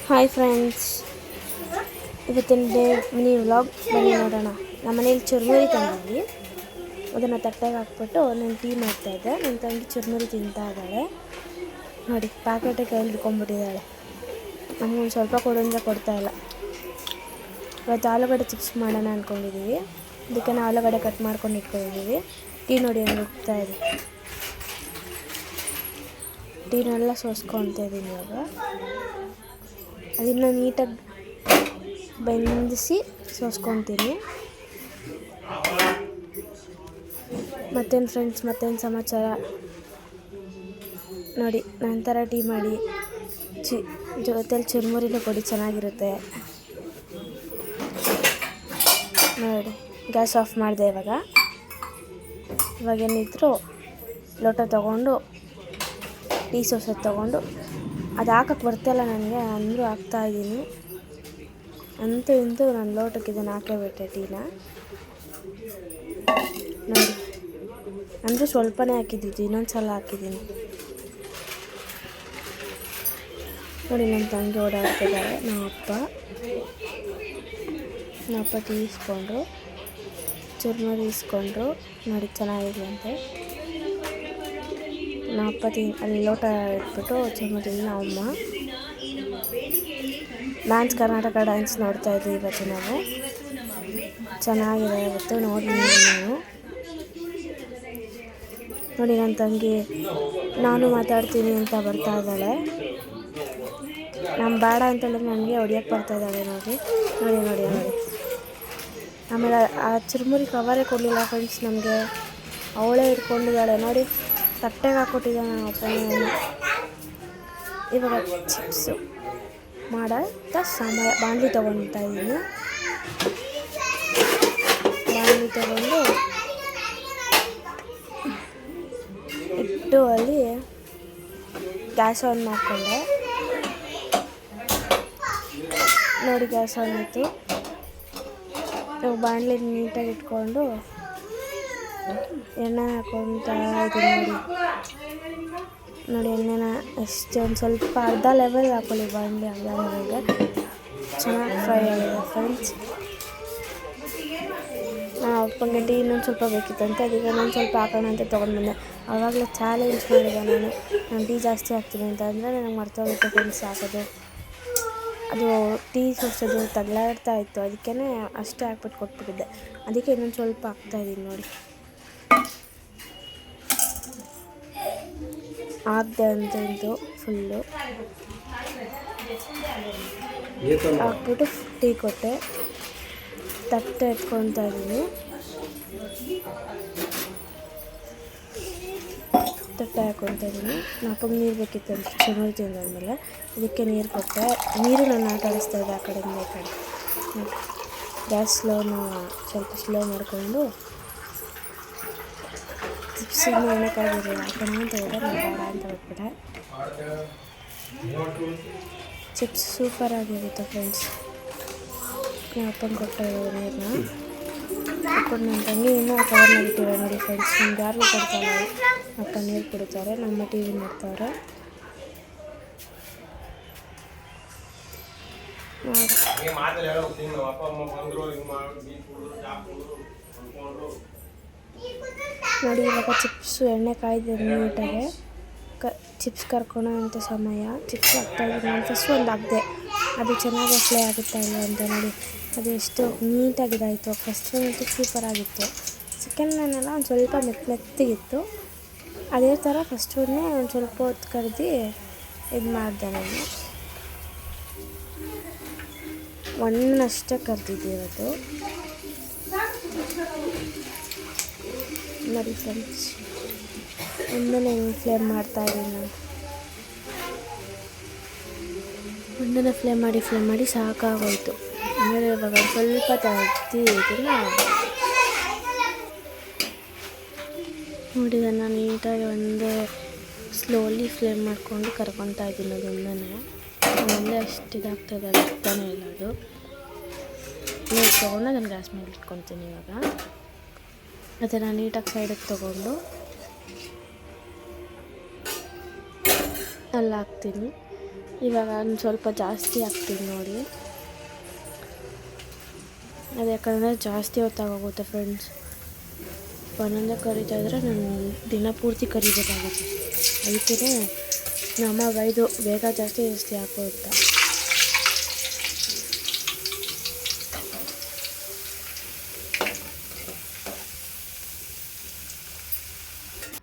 Hi friends, ಇವತ್ತಿನ day mini vlog ಬನ್ನಿ ನೋಡೋಣ. ನಮ್ಮ ಮನೇಲಿ ಚುರುಮುರಿ ತಂದಿದ್ವಿ, ಅದನ್ನು ತಟ್ಟೆಗೆ ಹಾಕ್ಬಿಟ್ಟು ನಾನು ಟೀ ಮಾಡ್ತಾಯಿದ್ದೆ. ನನ್ನ ತಂಗಿ ಚುರುಮುರಿ ತಿಂತಾ ಇದ್ದಾಳೆ. ನೋಡಿ, ಪ್ಯಾಕೆಟೇ ಕೈಯಲ್ಲಿ ಹಿಡ್ಕೊಂಡ್ಬಿಟ್ಟಿದ್ದಾಳೆ. ನಮಗೊಂದು ಸ್ವಲ್ಪ ಕೊಡು ಅಂದರೆ ಕೊಡ್ತಾಯಿಲ್ಲ. ಇವತ್ತು ಆಲೂಗಡ್ಡೆ ಚಿಪ್ಸ್ ಮಾಡೋಣ ಅಂದ್ಕೊಂಡಿದ್ದೀವಿ. ಅದಕ್ಕೆ ನಾವು ಆಲೂಗಡ್ಡೆ ಕಟ್ ಮಾಡ್ಕೊಂಡು ಇಟ್ಕೊಂಡಿದ್ದೀವಿ. ಟೀ ನೋಡಿ ಹೆಂಗೆ ಹೋಗ್ತಾ ಇದೆ. ಟೀನೆಲ್ಲ ಸೋಸ್ಕೊಳ್ತಾ ಇದ್ದೀನಿ ಇವಾಗ. ಅದನ್ನು ನೀಟಾಗಿ ಬೆಂದಿಸಿ ಸೋಸ್ಕೊತೀನಿ. ಮತ್ತೇನು ಫ್ರೆಂಡ್ಸ್, ಮತ್ತೇನು ಸಮಾಚಾರ ನೋಡಿ. ನಂತರ ಟೀ ಮಾಡಿ ಜೊತೆಲಿ ಚುರುಮುರಿನೂ ಕೊಡಿ, ಚೆನ್ನಾಗಿರುತ್ತೆ ನೋಡಿ. ಗ್ಯಾಸ್ ಆಫ್ ಮಾಡಿದೆ. ಇವಾಗೇನಿದ್ರು ಲೋಟ ತೊಗೊಂಡು ಟೀ ಸೋಸೋದು ತೊಗೊಂಡು, ಅದು ಹಾಕಕ್ಕೆ ಬರ್ತಾಯಿಲ್ಲ ನನಗೆ, ಅಂದರೂ ಹಾಕ್ತಾಯಿದ್ದೀನಿ. ಅಂತೂ ಇಂತೂ ನಾನು ಲೋಟಕ್ಕೆ ಇದನ್ನು ಹಾಕೇಬಿಟ್ಟೆ ಟೀನ ನೋಡಿ. ಅಂದರೂ ಸ್ವಲ್ಪನೇ ಹಾಕಿದ್ದಿದ್ದು, ಇನ್ನೊಂದು ಸಲ ಹಾಕಿದ್ದೀನಿ ನೋಡಿ. ನನ್ನ ತಂಗಿ ಓಡಾಡ್ತಿದ್ದಾರೆ. ನಮ್ಮಪ್ಪ ಟೀ ಇಸ್ಕೊಂಡ್ರು, ಚುರುಮುರಿ ಇಸ್ಕೊಂಡ್ರು ನೋಡಿ, ಚೆನ್ನಾಗಿದೆ ಅಂತೆ. ನಮ್ಮಪ್ಪ ಅಲ್ಲಿ ಲೋಟ ಇಟ್ಬಿಟ್ಟು ಚುರುಮುರಿ ನಮ್ಮಮ್ಮ ಡ್ಯಾನ್ಸ್, ಕರ್ನಾಟಕ ಡ್ಯಾನ್ಸ್ ನೋಡ್ತಾ ಇದ್ವಿ ಇವತ್ತು ನಾವು. ಚೆನ್ನಾಗಿದೆ ಇವತ್ತು ನೋಡಿ. ನಾನು ನೋಡಿ, ನನ್ನ ತಂಗಿ ನಾನು ಮಾತಾಡ್ತೀನಿ ಅಂತ ಬರ್ತಾ ಇದ್ದಾಳೆ. ನಾನು ಬೇಡ ಅಂತಂದರೆ ನನಗೆ ಹೊಡಿಯೋಕ್ಕೆ ಬರ್ತಾ ಇದ್ದಾಳೆ ನೋಡಿ. ಆಮೇಲೆ ಆ ಚುರುಮುರಿ ಕವರೇ ಕೊಡಲಿಲ್ಲ ಫ್ರೆಂಡ್ಸ್ ನಮಗೆ, ಅವಳೇ ಇಟ್ಕೊಂಡಿದ್ದಾಳೆ ನೋಡಿ. ತಟ್ಟೆಗೆ ಹಾಕ್ಕೊಟ್ಟಿದ್ದೆ ನನ್ನ ಅಪ್ಪನ. ಇವಾಗ ಚಿಪ್ಸು ಮಾಡೋಂಥ ಸಮಯ. ಬಾಣಲಿ ತೊಗೊಳ್ತಾ ಇದ್ದೀನಿ. ಬಾಣಲಿ ತೊಗೊಂಡು ಇಟ್ಟು ಅಲ್ಲಿ ಗ್ಯಾಸ್ ಆನ್ ಮಾಡಿಕೊಂಡೆ ನೋಡಿ. ಗ್ಯಾಸ್ ಆನ್ ಆಯಿತು. ನಾವು ಬಾಣಲಿ ನೀಟಾಗಿ ಇಟ್ಕೊಂಡು ಎಣ್ಣೆ ಹಾಕ್ಕೊತಾ ಇದ್ದೀನಿ ನೋಡಿ. ಎಣ್ಣೆನ ಅಷ್ಟೇ ಒಂದು ಸ್ವಲ್ಪ ಅರ್ಧ ಲೆವೆಲ್ ಹಾಕ್ಕೊಳ್ಳಿ ಬಾಣಲಿ, ಅರ್ಧ ಲೆವೆಲ್ಗೆ ಚೆನ್ನಾಗಿ ಫ್ರೈ ಆಗಿದೆ ಫ್ರೆಂಡ್ಸ್. ಅಪ್ಪಂಗೆ ಟೀ ಇನ್ನೊಂದು ಸ್ವಲ್ಪ ಬೇಕಿತ್ತಂತೆ, ಅದಕ್ಕೆ ಇನ್ನೊಂದು ಸ್ವಲ್ಪ ಹಾಕೋಣ ಅಂತ ತೊಗೊಂಡ್ಬಂದೆ. ಆವಾಗಲೇ ಚಾಲೆಂಜ್ ಮಾಡಿದೆ ನಾನು ಟೀ ಜಾಸ್ತಿ ಹಾಕ್ತೀನಿ ಅಂತ. ಅಂದರೆ ನನಗೆ ಮರ್ತೋಗುತ್ತೆ ಫ್ರೆಂಡ್ಸ್ ಹಾಕೋದು. ಅದು ಟೀ ಸೋಸೋದು ತಗಲಾಡ್ತಾ ಇತ್ತು, ಅದಕ್ಕೇ ಅಷ್ಟೇ ಹಾಕ್ಬಿಟ್ಟು ಕೊಟ್ಬಿಟ್ಟಿದ್ದೆ. ಅದಕ್ಕೆ ಇನ್ನೊಂದು ಸ್ವಲ್ಪ ಹಾಕ್ತಾಯಿದ್ದೀನಿ ನೋಡಿ. ಹಾಕ್ದೆ ಅಂತಂದು ಫುಲ್ಲು ಹಾಕ್ಬಿಟ್ಟು ಟೀ ಕೊಟ್ಟೆ. ತಟ್ಟೆ ಎತ್ಕೊತಾ ಇದ್ದೀನಿ. ತಟ್ಟೆ ಹಾಕ್ಕೊತಾ ಇದ್ದೀನಿ. ನಾಲ್ಕು ನೀರು ಬೇಕಿತ್ತು ಅಂತ ಚುರುಮುರಿ ತಿಂದಾದ್ಮೇಲೆ ಅದಕ್ಕೆ ನೀರು ಕೊಟ್ಟೆ. ನೀರು ನಾನು ಆಟ ಆಡಿಸ್ತಾ ಇದ್ದೆ ಆ ಕಡೆಯಿಂದ ಈ ಕಡೆ. ಗ್ಯಾಸ್ ಸ್ವಲ್ಪ ಸ್ಲೋ ಮಾಡಿಕೊಂಡು ಚಿಪ್ಸಿಗೆ ಎಣ್ಣೆಕಾಗಿರಲಿಲ್ಲ ಹಾಕೋಣ ಅಂತ ಹೇಳಿದೆ. ನಾನು ಬೇಡ ಅಂತ ಬಿಟ್ಬಿಟ್ಟೆ. ಚಿಪ್ಸ್ ಸೂಪರ್ ಆಗಿರುತ್ತೆ ಫ್ರೆಂಡ್ಸ್. ನಾನು ಅಪ್ಪನ ಕೊಡ್ತಾ ಇರೋದು ನೀರನ್ನ ಹಾಕ್ಕೊಂಡು ನನ್ನ ತಂಗಿ ಇನ್ನೂ ಕವರ್ನಾಗ ಇಟ್ಟಿರೋ ನೋಡಿ ಫ್ರೆಂಡ್ಸ್. ನಮ್ಗೆ ಯಾರಿಗೂ ಕೊಡ್ತಾಯಿಲ್ಲ, ಅಪ್ಪ ನೀರು ಕುಡಿತಾರೆ, ನಮ್ಮ ಟಿ ವಿ ನೋಡ್ತಾವ್ರೆ ನೋಡಿ. ಇವಾಗ ಚಿಪ್ಸು ಎಣ್ಣೆ ಕಾಯ್ದು ನೀಟಾಗೆ ಚಿಪ್ಸ್ ಕರ್ಕೊಳೋ ಅಂಥ ಸಮಯ. ಚಿಪ್ಸ್ ಹಾಕ್ತಾಯಿದ್ದೀನಿ ನಾನು. ಫಸ್ಟ್ ಒಂದು ಹಾಕ್ದೆ, ಅದು ಚೆನ್ನಾಗಿ ಫ್ರೈ ಆಗುತ್ತಾ ಇಲ್ಲ ಅಂತ ನೋಡಿ. ಅದು ಎಷ್ಟು ನೀಟಾಗಿದ್ದಾಯಿತು. ಫಸ್ಟ್ ಒಂದಂತೂ ಸೂಪರಾಗಿತ್ತು. ಚಿಕನ್ ನಾನೆಲ್ಲ ಒಂದು ಸ್ವಲ್ಪ ಮೆತ್ತಗಿತ್ತು. ಅದೇ ಥರ ಫಸ್ಟ್ ಒಂದು ಸ್ವಲ್ಪ ಹೊತ್ತು ಕರೆದು ಇದು ಮಾಡಿದೆ ನಾನು. ಒಂದಷ್ಟೇ ಕರೆದಿದ್ದೆ ಇವತ್ತು ನೋಡಿ ಫ್ರೆಂಡ್ಸ್. ಒಂದನ್ನೇ ಫ್ಲೇಮ್ ಮಾಡ್ತಾಯಿದ್ದೀನಿ ನಾನು. ಒಂದನ್ನೇ ಫ್ಲೇಮ್ ಮಾಡಿ ಸಾಕಾಗೋಯ್ತು. ಆಮೇಲೆ ಇವಾಗ ಸ್ವಲ್ಪ ತೆಗ್ದು ಇದನ್ನು ನೋಡಿ. ನಾನು ನೀಟಾಗಿ ಒಂದೇ ಸ್ಲೋಲಿ ಫ್ಲೇಮ್ ಮಾಡಿಕೊಂಡು ಕರ್ಕೊತಾ ಇದ್ದೀನಿ. ಅದೊಂದನ್ನೇ ಒಂದೇ ಅಷ್ಟು ಇದಾಗ್ತದೆ, ಆಗ್ತಾನೆ ಇಲ್ಲ ಅದು. ನೀರು ತೊಗೊಂಡು ಅದನ್ನು ಗ್ಯಾಸ್ ಮೇಲೆ ಇಟ್ಕೊತೀನಿ ಇವಾಗ. ಅದನ್ನು ನೀಟಾಗಿ ಸೈಡಿಗೆ ತೊಗೊಂಡು ಅಲ್ಲಿ ಹಾಕ್ತೀನಿ. ಇವಾಗ ಒಂದು ಸ್ವಲ್ಪ ಜಾಸ್ತಿ ಹಾಕ್ತೀನಿ ನೋಡಿ. ಅದು ಯಾಕಂದರೆ ಜಾಸ್ತಿ ಹೊತ್ತಾಗೋಗುತ್ತೆ ಫ್ರೆಂಡ್ಸ್. ಒಂದೊಂದೇ ಕರಿತಾ ಇದ್ದರೆ ನಾನು ದಿನ ಪೂರ್ತಿ ಕರಿಬೇಕಾಗುತ್ತೆ. ಅದಕ್ಕೆ ನಮ್ಮ ಬೈದು ಬೇಗ ಜಾಸ್ತಿ ಹಾಕೋ ಅಂತ.